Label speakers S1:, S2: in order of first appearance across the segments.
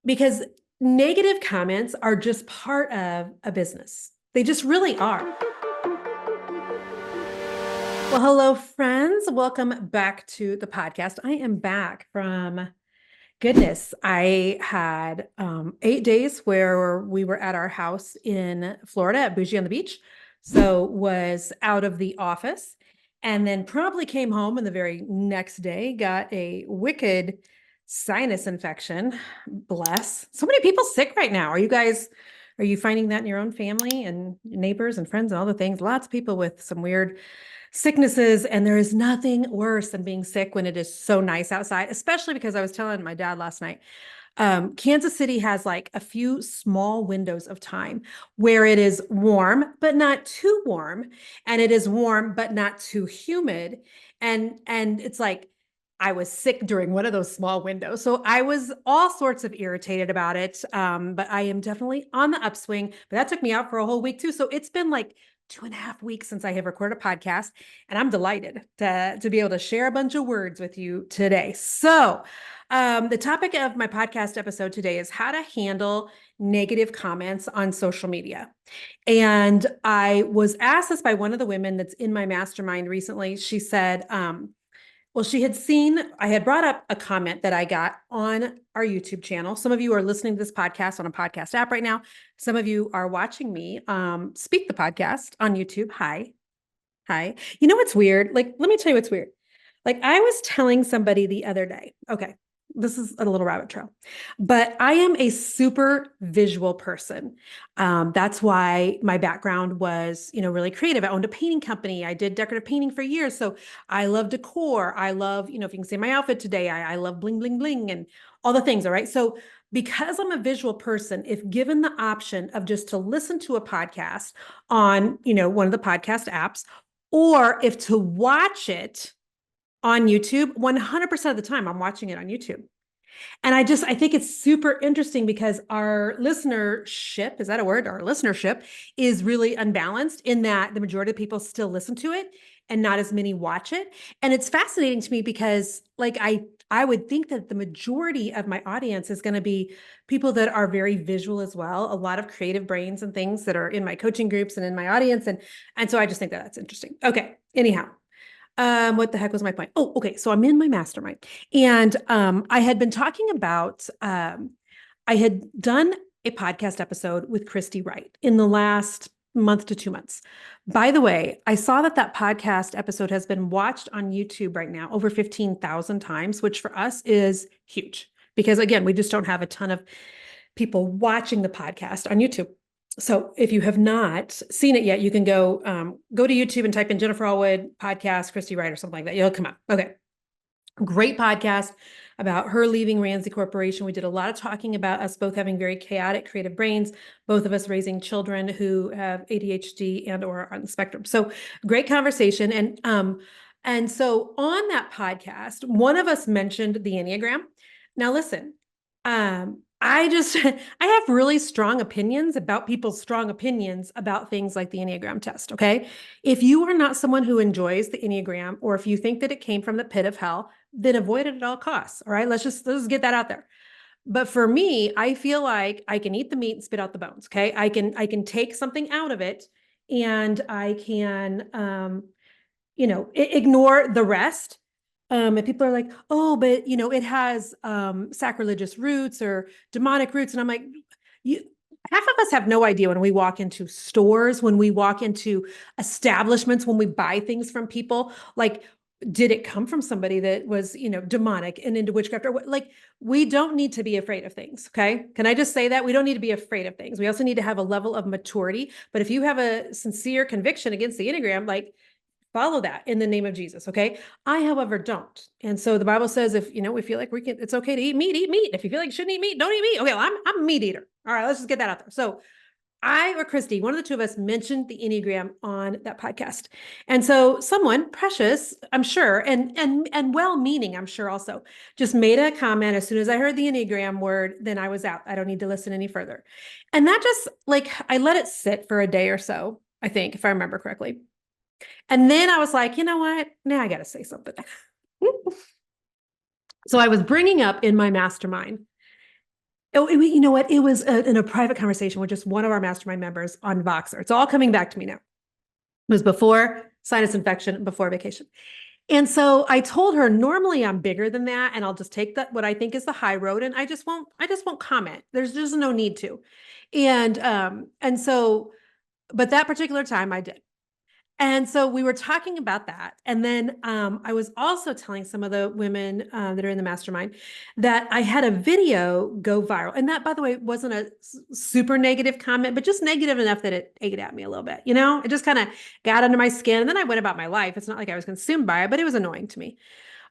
S1: because negative comments are just part of a business. They just really are. Well, hello, friends. Welcome back to the podcast. I am back from goodness. I had 8 days where we were at our house in Florida at Bougie on the Beach. So was out of the office and then probably came home and the very next day got a wicked sinus infection. Bless. So many people sick right now. Are you finding that in your own family and neighbors and friends and all the things? Lots of people with some weird sicknesses, and there is nothing worse than being sick when it is so nice outside, especially because I was telling my dad last night, Kansas City has like a few small windows of time where it is warm, but not too warm, and it is warm, but not too humid. And it's like I was sick during one of those small windows. So I was all sorts of irritated about it. But I am definitely on the upswing. But that took me out for a whole week too. So it's been like 2.5 weeks since I have recorded a podcast, and I'm delighted to be able to share a bunch of words with you today. So, the topic of my podcast episode today is how to handle negative comments on social media. And I was asked this by one of the women that's in my mastermind recently. She said, well, she had seen, I had brought up a comment that I got on our YouTube channel. Some of you are listening to this podcast on a podcast app right now. Some of you are watching me speak the podcast on YouTube. Hi. Hi. You know what's weird? Like, let me tell you what's weird. Like, I was telling somebody the other day, okay, this is a little rabbit trail, but I am a super visual person. That's why my background was, really creative. I owned a painting company. I did decorative painting for years. So I love decor. I love, if you can see my outfit today, I love bling, bling, bling and all the things. All right. So because I'm a visual person, if given the option of just to listen to a podcast on, one of the podcast apps, or if to watch it on YouTube, 100% of the time I'm watching it on YouTube. And I think it's super interesting because our listenership, is that a word? Our listenership is really unbalanced in that the majority of people still listen to it and not as many watch it. And it's fascinating to me because like I would think that the majority of my audience is going to be people that are very visual as well, a lot of creative brains and things that are in my coaching groups and in my audience. And so I just think that that's interesting. Okay. Anyhow, what the heck was my point? Oh, okay. So I'm in my mastermind, and I had been talking about I had done a podcast episode with Christy Wright in the last month to 2 months. By the way, I saw that podcast episode has been watched on YouTube right now over 15,000 times, which for us is huge because again, we just don't have a ton of people watching the podcast on YouTube. So if you have not seen it yet, you can go to YouTube and type in Jennifer Allwood podcast, Christy Wright or something like that. You'll come up. Okay. Great podcast about her leaving Ramsey Corporation. We did a lot of talking about us both having very chaotic creative brains, both of us raising children who have ADHD and or on the spectrum. So great conversation. And so on that podcast, one of us mentioned the Enneagram. Now listen, I have really strong opinions about people's strong opinions about things like the Enneagram test. Okay. If you are not someone who enjoys the Enneagram, or if you think that it came from the pit of hell, then avoid it at all costs. All right. Let's get that out there. But for me, I feel like I can eat the meat and spit out the bones. Okay. I can take something out of it and I can, ignore the rest. And people are like, oh, but it has sacrilegious roots or demonic roots. And I'm like, half of us have no idea when we walk into stores, when we walk into establishments, when we buy things from people, like, did it come from somebody that was, demonic and into witchcraft or what? Like, we don't need to be afraid of things. Okay. Can I just say that? We don't need to be afraid of things. We also need to have a level of maturity. But if you have a sincere conviction against the Enneagram, like, follow that in the name of Jesus. Okay. I, however, don't. And so the Bible says, if, we feel like it's okay to eat meat, eat meat. If you feel like you shouldn't eat meat, don't eat meat. Okay. Well, I'm a meat eater. All right. Let's just get that out there. So I or Christy, one of the two of us mentioned the Enneagram on that podcast. And so someone precious, I'm sure, and well-meaning, I'm sure also, just made a comment as soon as I heard the Enneagram word, then I was out. I don't need to listen any further. And that just like, I let it sit for a day or so, I think, if I remember correctly. And then I was like, you know what? Now I got to say something. So I was bringing up in my mastermind Oh, you know what? It was in a private conversation with just one of our mastermind members on Voxer. It's all coming back to me now. It was before sinus infection, before vacation. And so I told her normally I'm bigger than that and I'll just take that what I think is the high road and I just won't comment. There's just no need to. And so but that particular time I did. And so we were talking about that. And then I was also telling some of the women that are in the mastermind that I had a video go viral. And that, by the way, wasn't a super negative comment, but just negative enough that it ate at me a little bit. You know, it just kind of got under my skin. And then I went about my life. It's not like I was consumed by it, but it was annoying to me.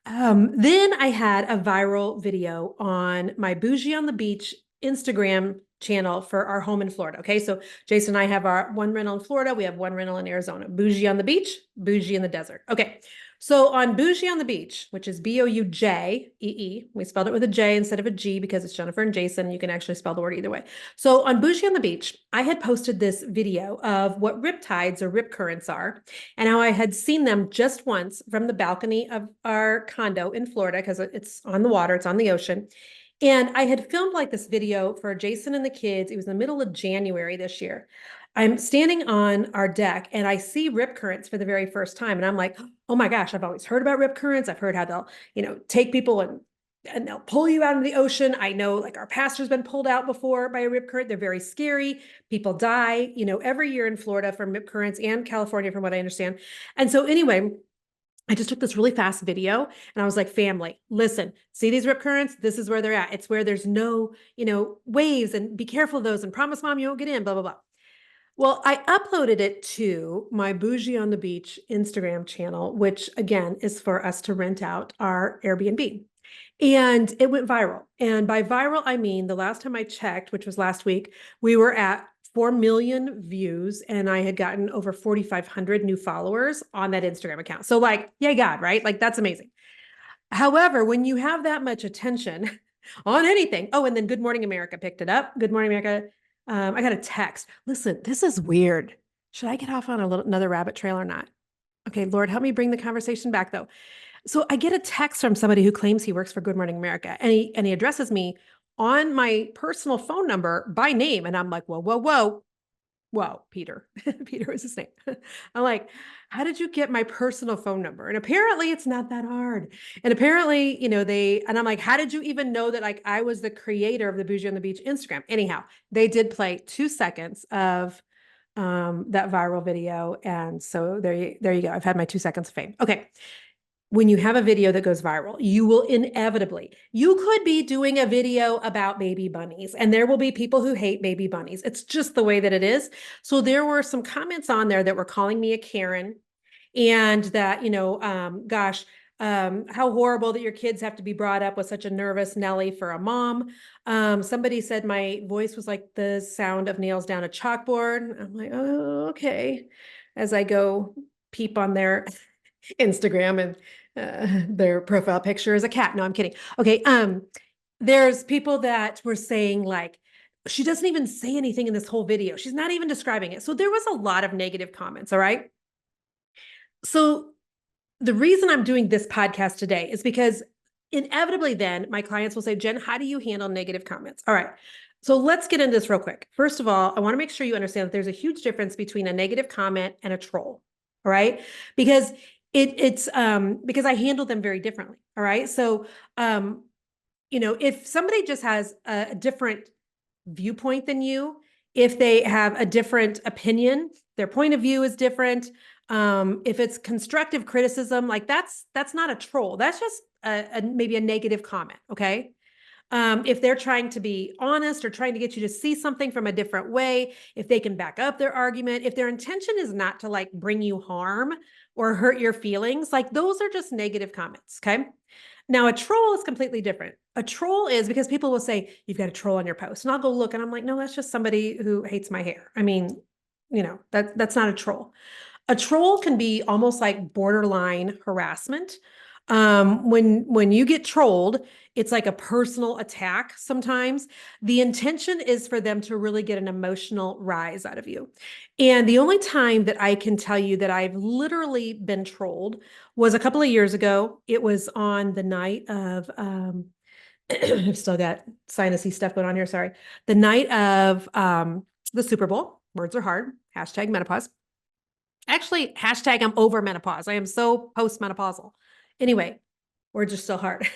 S1: Then I had a viral video on my Bougie on the Beach Instagram channel for our home in Florida. Okay. So Jason and I have our one rental in Florida. We have one rental in Arizona. Bougie on the beach, bougie in the desert. Okay. So on Bougie on the Beach, which is Boujee, we spelled it with a J instead of a G because it's Jennifer and Jason. You can actually spell the word either way. So on Bougie on the Beach, I had posted this video of what rip tides or rip currents are and how I had seen them just once from the balcony of our condo in Florida because it's on the water, it's on the ocean. And I had filmed like this video for Jason and the kids. It was in the middle of January this year. I'm standing on our deck and I see rip currents for the very first time. And I'm like, oh my gosh, I've always heard about rip currents. I've heard how they'll, take people and they'll pull you out into the ocean. I know like our pastor's been pulled out before by a rip current. They're very scary. People die, every year in Florida from rip currents and California, from what I understand. And so anyway, I just took this really fast video and I was like, family, listen, see these rip currents? This is where they're at. It's where there's no, waves, and be careful of those and promise mom you won't get in, blah, blah, blah. Well, I uploaded it to my Bougie on the Beach Instagram channel, which again is for us to rent out our Airbnb. And it went viral. And by viral, I mean the last time I checked, which was last week, we were at 4 million views and I had gotten over 4,500 new followers on that Instagram account. So like, yay God, right? Like that's amazing. However, when you have that much attention on anything, oh, and then Good Morning America picked it up. Good Morning America. I got a text. Listen, this is weird. Should I get off on another rabbit trail or not? Okay, Lord, help me bring the conversation back though. So I get a text from somebody who claims he works for Good Morning America, and he addresses me on my personal phone number by name, and I'm like, whoa, whoa, whoa, whoa, Peter. Peter was his name. I'm like, how did you get my personal phone number? And apparently it's not that hard. And apparently, and I'm like, how did you even know that like I was the creator of the Bougie on the Beach Instagram? Anyhow, they did play 2 seconds of that viral video. And so there you go. I've had my 2 seconds of fame. Okay. When you have a video that goes viral, you will inevitably, you could be doing a video about baby bunnies and there will be people who hate baby bunnies. It's just the way that it is. So there were some comments on there that were calling me a Karen and that, gosh, how horrible that your kids have to be brought up with such a nervous Nelly for a mom. Somebody said my voice was like the sound of nails down a chalkboard. I'm like, oh, okay. As I go peep on their Instagram and their profile picture is a cat. No, I'm kidding. Okay. There's people that were saying like, she doesn't even say anything in this whole video. She's not even describing it. So there was a lot of negative comments. All right. So the reason I'm doing this podcast today is because inevitably then my clients will say, Jen, how do you handle negative comments? All right. So let's get into this real quick. First of all, I want to make sure you understand that there's a huge difference between a negative comment and a troll. All right. Because it's because I handle them very differently. All right. So, if somebody just has a different viewpoint than you, if they have a different opinion, their point of view is different. If it's constructive criticism, like that's not a troll. That's just maybe a negative comment. Okay. If they're trying to be honest or trying to get you to see something from a different way, if they can back up their argument, if their intention is not to like bring you harm or hurt your feelings, like those are just negative comments. Okay. Now a troll is completely different. A troll is because people will say, you've got a troll on your post. And I'll go look and I'm like, no, that's just somebody who hates my hair. I mean, that's not a troll. A troll can be almost like borderline harassment. When you get trolled, it's like a personal attack sometimes. The intention is for them to really get an emotional rise out of you. And the only time that I can tell you that I've literally been trolled was a couple of years ago. It was on the night of I've still got sinusy stuff going on here. Sorry. The night of the Super Bowl, words are hard, hashtag menopause. Actually, hashtag I'm over menopause. I am so postmenopausal. Anyway, words are still hard.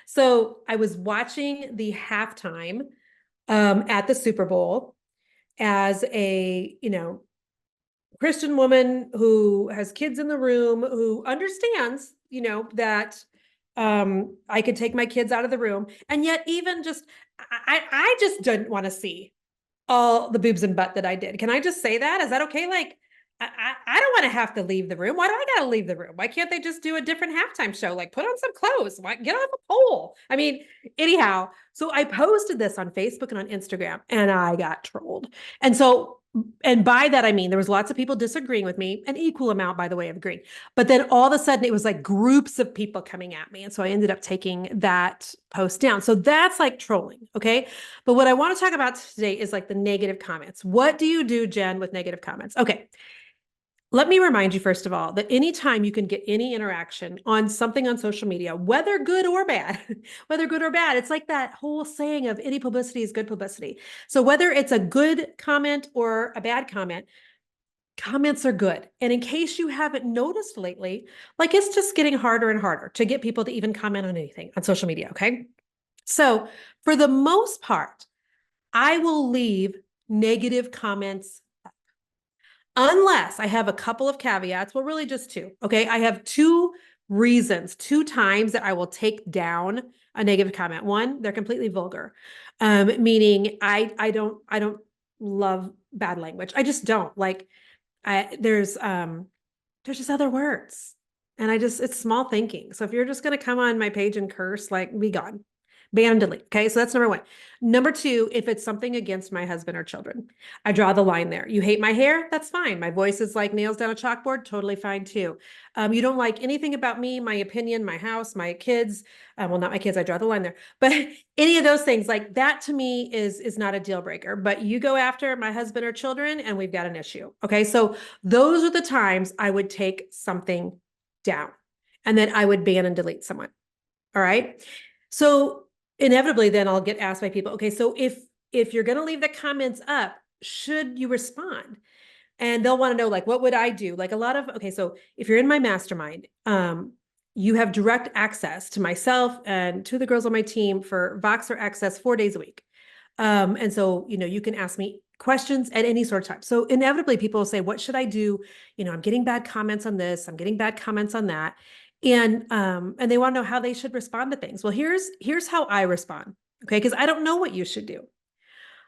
S1: So I was watching the halftime at the Super Bowl as a, Christian woman who has kids in the room, who understands, that I could take my kids out of the room. And yet even just, I just didn't want to see all the boobs and butt that I did. Can I just say that? Is that okay? Like, I don't want to have to leave the room. Why do I got to leave the room? Why can't they just do a different halftime show? Like put on some clothes. Why, get off a pole. I mean, anyhow, so I posted this on Facebook and on Instagram and I got trolled. And so, and by that, I mean, there was lots of people disagreeing with me, an equal amount, by the way, of agreeing. But then all of a sudden it was like groups of people coming at me. And so I ended up taking that post down. So that's like trolling. Okay. But what I want to talk about today is like the negative comments. What do you do, Jen, with negative comments? Okay. Let me remind you, first of all, that anytime you can get any interaction on something on social media, whether good or bad, it's like that whole saying of any publicity is good publicity. So whether it's a good comment or a bad comment, comments are good. And in case you haven't noticed lately, like it's just getting harder and harder to get people to even comment on anything on social media. Okay. So for the most part, I will leave negative comments unless I have a couple of caveats. Well, really just two. Okay. I have two reasons, two times that I will take down a negative comment. One, they're completely vulgar. Meaning I don't love bad language. I just don't like, there's just other words. And it's small thinking. So if you're just going to come on my page and curse, like be gone. Ban and delete. Okay. So that's number one. Number two, if it's something against my husband or children, I draw the line there. You hate my hair? That's fine. My voice is like nails down a chalkboard. Totally fine too. You don't like anything about me, my opinion, my house, my kids. Well, not my kids. I draw the line there. But any of those things like that to me is not a deal breaker. But you go after my husband or children and we've got an issue. Okay. So those are the times I would take something down and then I would ban and delete someone. All right. So inevitably then I'll get asked by people, okay, so if you're going to leave the comments up, should you respond? And they'll want to know, like, what would I do? Like okay, so if you're in my mastermind, you have direct access to myself and to the girls on my team for Voxer access 4 days a week. And so, you can ask me questions at any sort of time. So inevitably people will say, what should I do? I'm getting bad comments on this. I'm getting bad comments on that. And they want to know how they should respond to things. Well, here's how I respond. Okay. Because I don't know what you should do.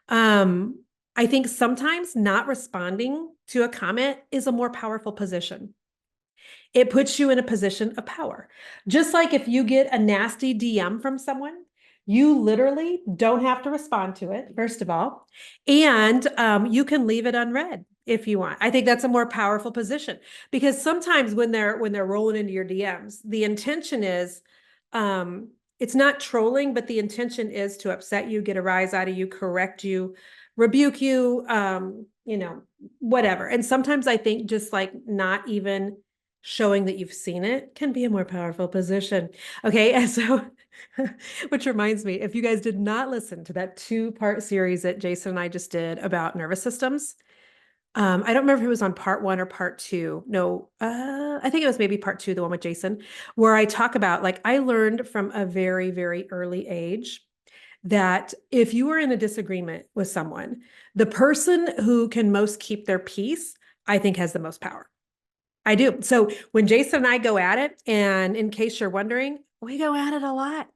S1: I think sometimes not responding to a comment is a more powerful position. It puts you in a position of power. Just like if you get a nasty DM from someone, you literally don't have to respond to it, first of all, and you can leave it unread if you want. I think that's a more powerful position because sometimes when they're rolling into your DMs, the intention is it's not trolling, but the intention is to upset you, get a rise out of you, correct you, rebuke you, whatever. And sometimes I think just like not even showing that you've seen it can be a more powerful position. Okay. And so, which reminds me, if you guys did not listen to that 2-part series that Jason and I just did about nervous systems, I don't remember if it was on part 1 or part 2. No, I think it was maybe part 2, the one with Jason, where I talk about, like, I learned from a very, very early age that if you are in a disagreement with someone, the person who can most keep their peace, I think has the most power. I do. So when Jason and I go at it, and in case you're wondering, we go at it a lot.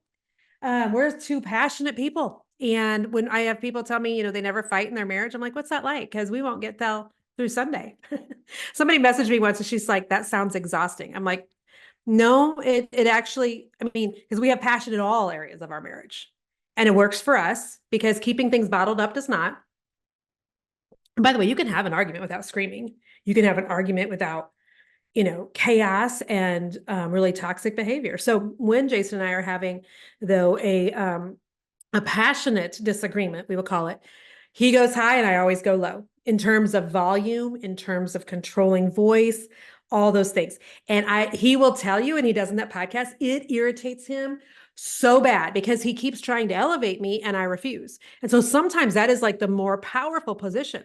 S1: We're two passionate people. And when I have people tell me, they never fight in their marriage, I'm like, what's that like? Because we won't get through Sunday. Somebody messaged me once and she's like, that sounds exhausting. I'm like, no, it actually, I mean, because we have passion in all areas of our marriage. And it works for us because keeping things bottled up does not. And by the way, you can have an argument without screaming. You can have an argument without chaos and really toxic behavior. So when Jason and I are having, though, a passionate disagreement, we will call it, he goes high and I always go low in terms of volume, in terms of controlling voice, all those things. And he will tell you, and he does in that podcast, it irritates him so bad because he keeps trying to elevate me and I refuse. And so sometimes that is like the more powerful position.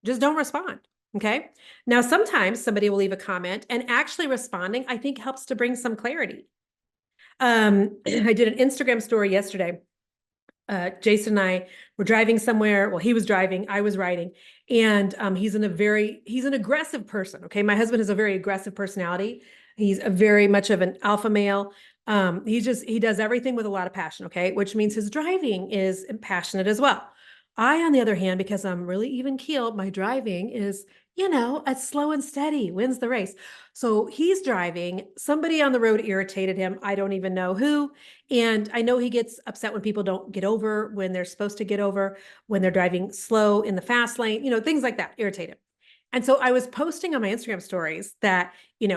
S1: Just don't respond. Okay. Now, sometimes somebody will leave a comment and actually responding, I think helps to bring some clarity. I did an Instagram story yesterday. Jason and I were driving somewhere. Well, he was driving, I was riding, and he's an aggressive person. Okay. My husband has a very aggressive personality. He's a very much of an alpha male. He does everything with a lot of passion. Okay. Which means his driving is passionate as well. I, on the other hand, because I'm really even keeled, my driving is, a slow and steady wins the race. So he's driving. Somebody on the road irritated him. I don't even know who. And I know he gets upset when people don't get over when they're supposed to get over, when they're driving slow in the fast lane, things like that irritate him. And so I was posting on my Instagram stories that,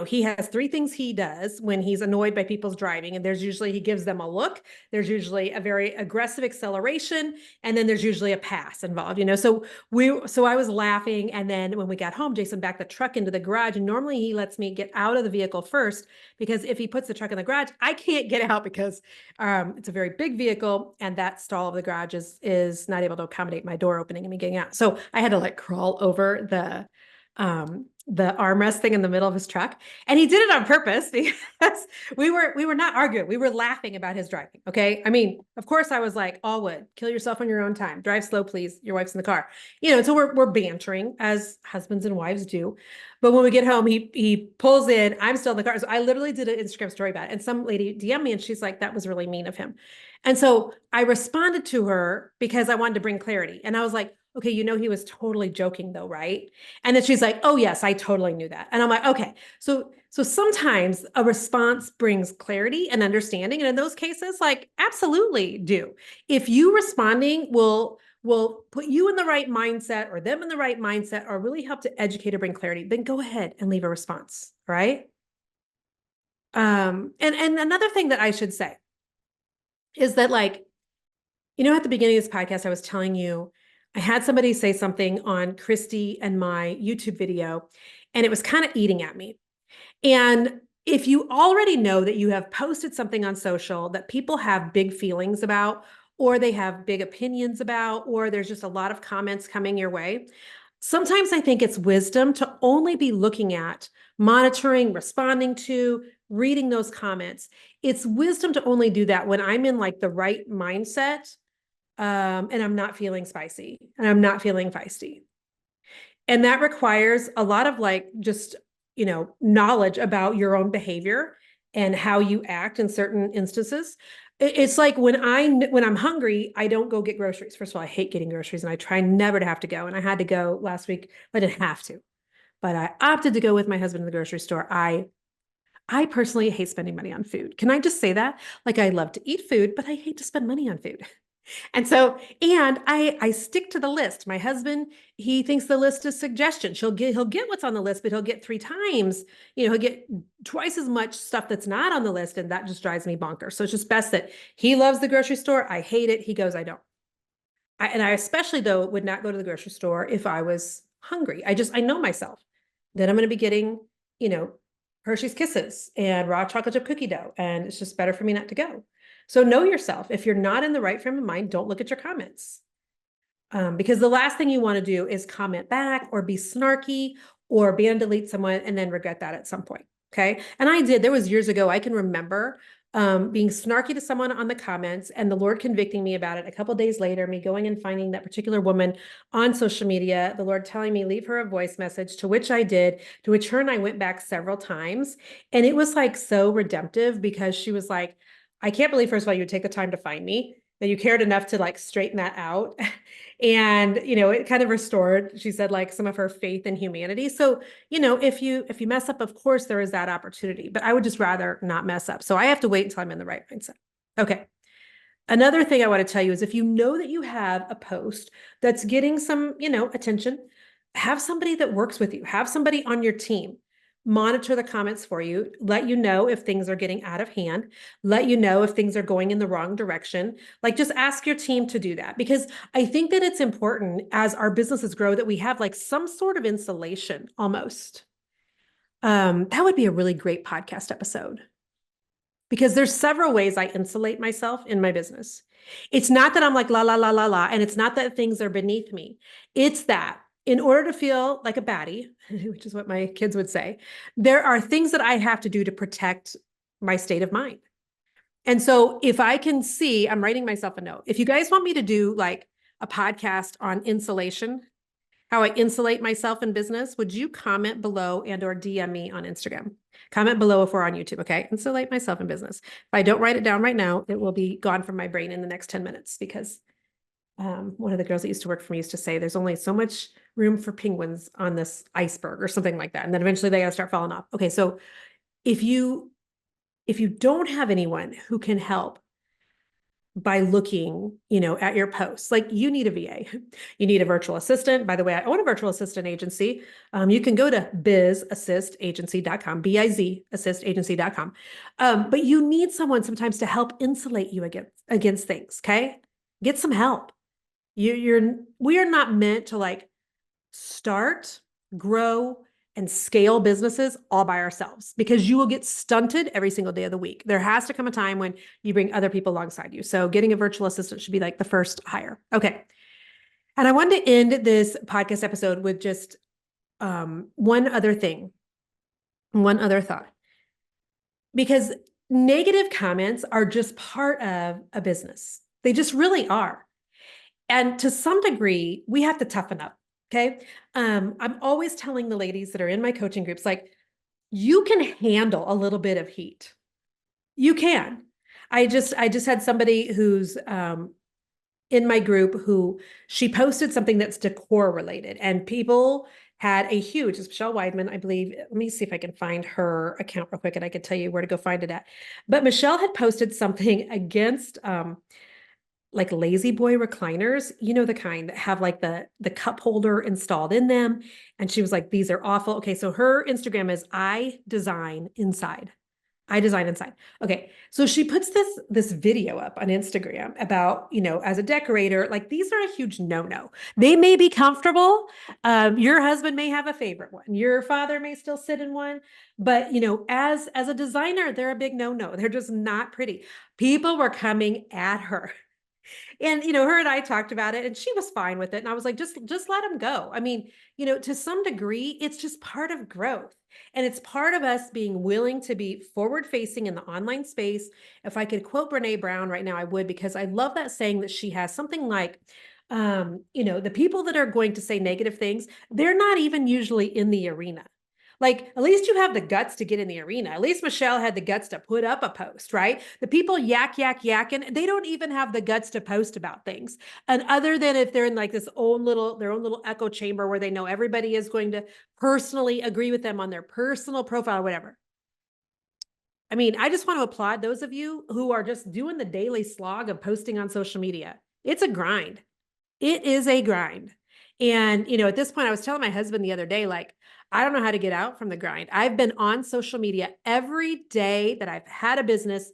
S1: he has three things he does when he's annoyed by people's driving. And there's usually, he gives them a look, there's usually a very aggressive acceleration, and then there's usually a pass involved, so I was laughing. And then when we got home, Jason backed the truck into the garage. And normally he lets me get out of the vehicle first, because if he puts the truck in the garage, I can't get out because it's a very big vehicle. And that stall of the garage is not able to accommodate my door opening and me getting out. So I had to like crawl over the armrest thing in the middle of his truck. And he did it on purpose because we were not arguing. We were laughing about his driving. Okay. I mean, of course I was like, Allwood, kill yourself on your own time. Drive slow, please. Your wife's in the car. So we're bantering as husbands and wives do. But when we get home, he pulls in, I'm still in the car. So I literally did an Instagram story about it. And some lady DM'd me and she's like, that was really mean of him. And so I responded to her because I wanted to bring clarity. And I was like, okay, he was totally joking though, right? And then she's like, oh yes, I totally knew that. And I'm like, okay. So sometimes a response brings clarity and understanding. And in those cases, like absolutely do. If you responding will put you in the right mindset or them in the right mindset or really help to educate or bring clarity, then go ahead and leave a response, right? And another thing that I should say is that like, at the beginning of this podcast, I was telling you, I had somebody say something on Christy and my YouTube video, and it was kind of eating at me. And if you already know that you have posted something on social that people have big feelings about, or they have big opinions about, or there's just a lot of comments coming your way, sometimes I think it's wisdom to only be looking at, monitoring, responding to, reading those comments. It's wisdom to only do that when I'm in like the right mindset, and I'm not feeling spicy and I'm not feeling feisty. And that requires a lot of like just, knowledge about your own behavior and how you act in certain instances. It's like when I'm hungry, I don't go get groceries. First of all, I hate getting groceries and I try never to have to go. And I had to go last week, but I didn't have to. But I opted to go with my husband to the grocery store. I personally hate spending money on food. Can I just say that? Like I love to eat food, but I hate to spend money on food. And so, and I stick to the list. My husband, he thinks the list is suggestion. He'll get what's on the list, but he'll get three times, he'll get twice as much stuff that's not on the list. And that just drives me bonkers. So it's just best that he loves the grocery store. I hate it. He goes, I don't. And I especially though would not go to the grocery store if I was hungry. I know myself. Then I'm going to be getting, you know, Hershey's Kisses and raw chocolate chip cookie dough. And it's just better for me not to go. So know yourself. If you're not in the right frame of mind, don't look at your comments. Because the last thing you want to do is comment back or be snarky or ban delete someone and then regret that at some point. Okay. And I did, there was years ago, I can remember being snarky to someone on the comments and the Lord convicting me about it. A couple of days later, me going and finding that particular woman on social media, the Lord telling me, leave her a voice message, to which I did, to which her and I went back several times. And it was like so redemptive because she was like, I can't believe, first of all, you would take the time to find me, that you cared enough to like straighten that out. And, it kind of restored, she said, like some of her faith in humanity. So, if you mess up, of course, there is that opportunity, but I would just rather not mess up. So I have to wait until I'm in the right mindset. Okay. Another thing I want to tell you is if you know that you have a post that's getting some, attention, have somebody that works with you, have somebody on your team monitor the comments for you, let you know if things are getting out of hand, let you know if things are going in the wrong direction. Like just ask your team to do that, because I think that it's important as our businesses grow that we have like some sort of insulation almost. That would be a really great podcast episode. because there's several ways I insulate myself in my business. It's not that I'm like la la la la la, and it's not that things are beneath me. It's that in order to feel like a baddie, which is what my kids would say, there are things that I have to do to protect my state of mind. And so if I can see, I'm writing myself a note. If you guys want me to do like a podcast on insulation, how I insulate myself in business, would you comment below and or DM me on Instagram? Comment below if we're on YouTube, okay? Insulate myself in business. If I don't write it down right now, it will be gone from my brain in the next 10 minutes because one of the girls that used to work for me used to say there's only so much room for penguins on this iceberg or something like that. And then eventually they gotta start falling off. Okay, so if you don't have anyone who can help by looking, at your posts. Like you need a VA, you need a virtual assistant. By the way, I own a virtual assistant agency. You can go to bizassistagency.com, bizassistagency.com. But you need someone sometimes to help insulate you against things. Okay. Get some help. We are not meant to like start, grow, and scale businesses all by ourselves because you will get stunted every single day of the week. There has to come a time when you bring other people alongside you. So getting a virtual assistant should be like the first hire. Okay. And I wanted to end this podcast episode with just one other thing, one other thought, because negative comments are just part of a business. They just really are. And to some degree, we have to toughen up. Okay. I'm always telling the ladies that are in my coaching groups, like, you can handle a little bit of heat. You can. I just had somebody who's in my group who she posted something that's decor related, and people had a huge, it's Michelle Weidman, I believe. Let me see if I can find her account real quick and I can tell you where to go find it at. But Michelle had posted something against like lazy boy recliners, the kind that have like the cup holder installed in them. And she was like, these are awful. Okay, so her Instagram is I design inside. I design inside. Okay, so she puts this video up on Instagram about, as a decorator, like these are a huge no-no. They may be comfortable. Your husband may have a favorite one. Your father may still sit in one, but as a designer, they're a big no-no. They're just not pretty. People were coming at her. And her and I talked about it and she was fine with it. And I was like, just let them go. I mean, to some degree, it's just part of growth. And it's part of us being willing to be forward facing in the online space. If I could quote Brene Brown right now, I would, because I love that saying that she has, something like, the people that are going to say negative things, they're not even usually in the arena. Like, at least you have the guts to get in the arena. At least Michelle had the guts to put up a post, right? The people yakking, they don't even have the guts to post about things. And other than if they're in like their own little echo chamber where they know everybody is going to personally agree with them on their personal profile or whatever. I mean, I just want to applaud those of you who are just doing the daily slog of posting on social media. It's a grind. It is a grind. And, at this point, I was telling my husband the other day, like, I don't know how to get out from the grind. I've been on social media every day that I've had a business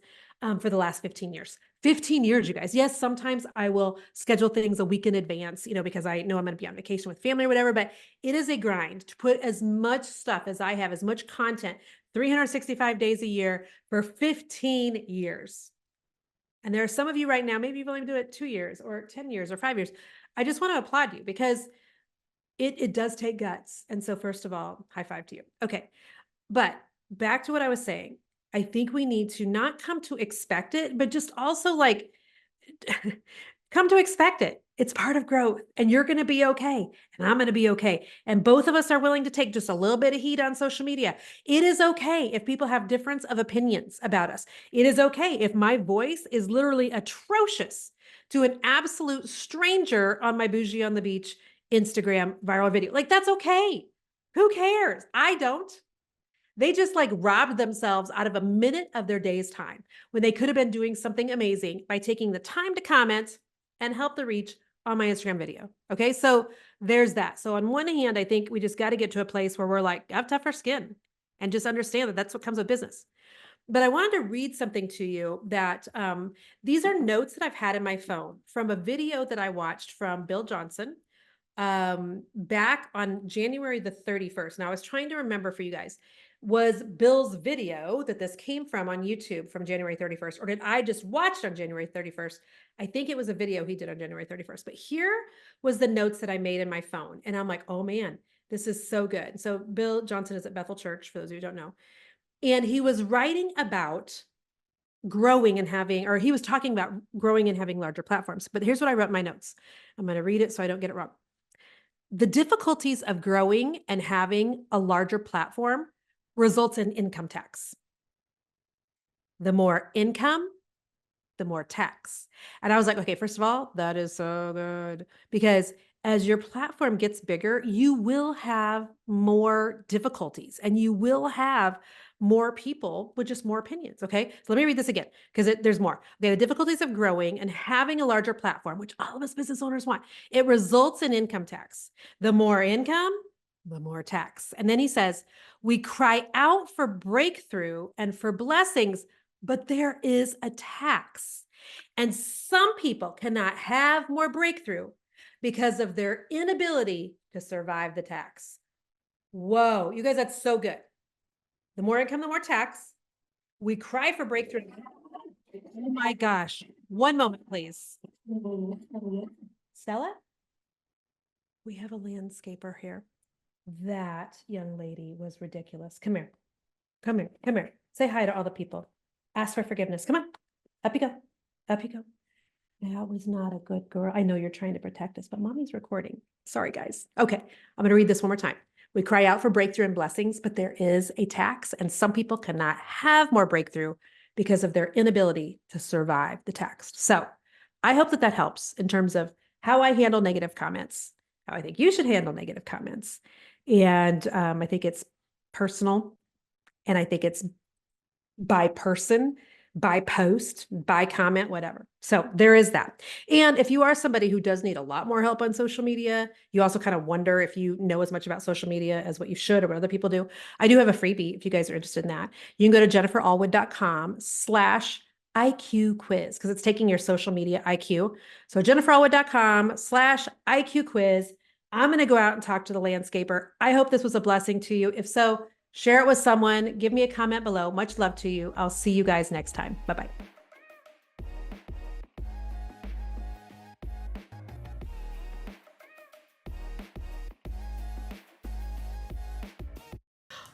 S1: for the last 15 years. 15 years, you guys. Yes, sometimes I will schedule things a week in advance, because I know I'm going to be on vacation with family or whatever, but it is a grind to put as much stuff as I have, as much content, 365 days a year for 15 years. And there are some of you right now, maybe you've only been doing it 2 years or 10 years or 5 years. I just want to applaud you because it does take guts. And so first of all, high five to you. Okay. But back to what I was saying, I think we need to not come to expect it, but just also like come to expect it. It's part of growth and you're going to be okay. And I'm going to be okay. And both of us are willing to take just a little bit of heat on social media. It is okay if people have difference of opinions about us. It is okay if my voice is literally atrocious to an absolute stranger on my Bougie on the Beach Instagram viral video. Like, that's okay. Who cares? I don't. They just like robbed themselves out of a minute of their day's time when they could have been doing something amazing by taking the time to comment and help the reach on my Instagram video. Okay. So there's that. So on one hand, I think we just got to get to a place where we're like, have tougher skin and just understand that that's what comes with business. But I wanted to read something to you that these are notes that I've had in my phone from a video that I watched from Bill Johnson back on January the 31st. Now I was trying to remember for you guys. was Bill's video that this came from on YouTube from January 31st, or did I just watched on January 31st? I think it was a video he did on January 31st, but here was the notes that I made in my phone. And I'm like, oh man, this is so good. So Bill Johnson is at Bethel Church, for those of you who don't know. And he was writing about growing and having, or he was talking about growing and having larger platforms. But here's what I wrote in my notes. I'm going to read it so I don't get it wrong. The difficulties of growing and having a larger platform results in income tax. The more income, the more tax. And I was like, okay, first of all, that is so good, because as your platform gets bigger, you will have more difficulties and you will have more people with just more opinions. Okay. So let me read this again because there's more. Okay. The difficulties of growing and having a larger platform, which all of us business owners want, it results in income tax. The more income, the more tax. And then he says, we cry out for breakthrough and for blessings, but there is a tax. And some people cannot have more breakthrough because of their inability to survive the tax. Whoa, you guys, that's so good. The more income, the more tax. We cry for breakthrough. Oh my gosh. One moment, please. Stella? We have a landscaper here. That young lady was ridiculous. Come here. Come here. Come here. Say hi to all the people. Ask for forgiveness. Come on. Up you go. Up you go. That was not a good girl. I know you're trying to protect us, but mommy's recording. Sorry, guys. Okay. I'm going to read this one more time. We cry out for breakthrough and blessings, but there is a tax, and some people cannot have more breakthrough because of their inability to survive the tax. So I hope that that helps in terms of how I handle negative comments, how I think you should handle negative comments. And I think it's personal, and I think it's by person, by post, by comment, whatever. So there is that. And if you are somebody who does need a lot more help on social media, you also kind of wonder if you know as much about social media as what you should or what other people do. I do have a freebie if you guys are interested in that. You can go to jenniferallwood.com/IQ quiz because it's taking your social media IQ. So jenniferallwood.com/IQ quiz. I'm going to go out and talk to the landscaper. I hope this was a blessing to you. If so, share it with someone. Give me a comment below. Much love to you. I'll see you guys next time. Bye-bye.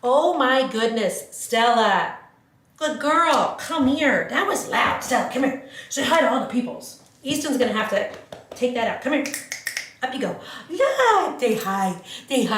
S1: Oh my goodness, Stella. Good girl. Come here. That was loud. Stella, come here. Say hi to all the peoples. Easton's going to have to take that out. Come here. Up you go. Yeah. Say hi. Say hi.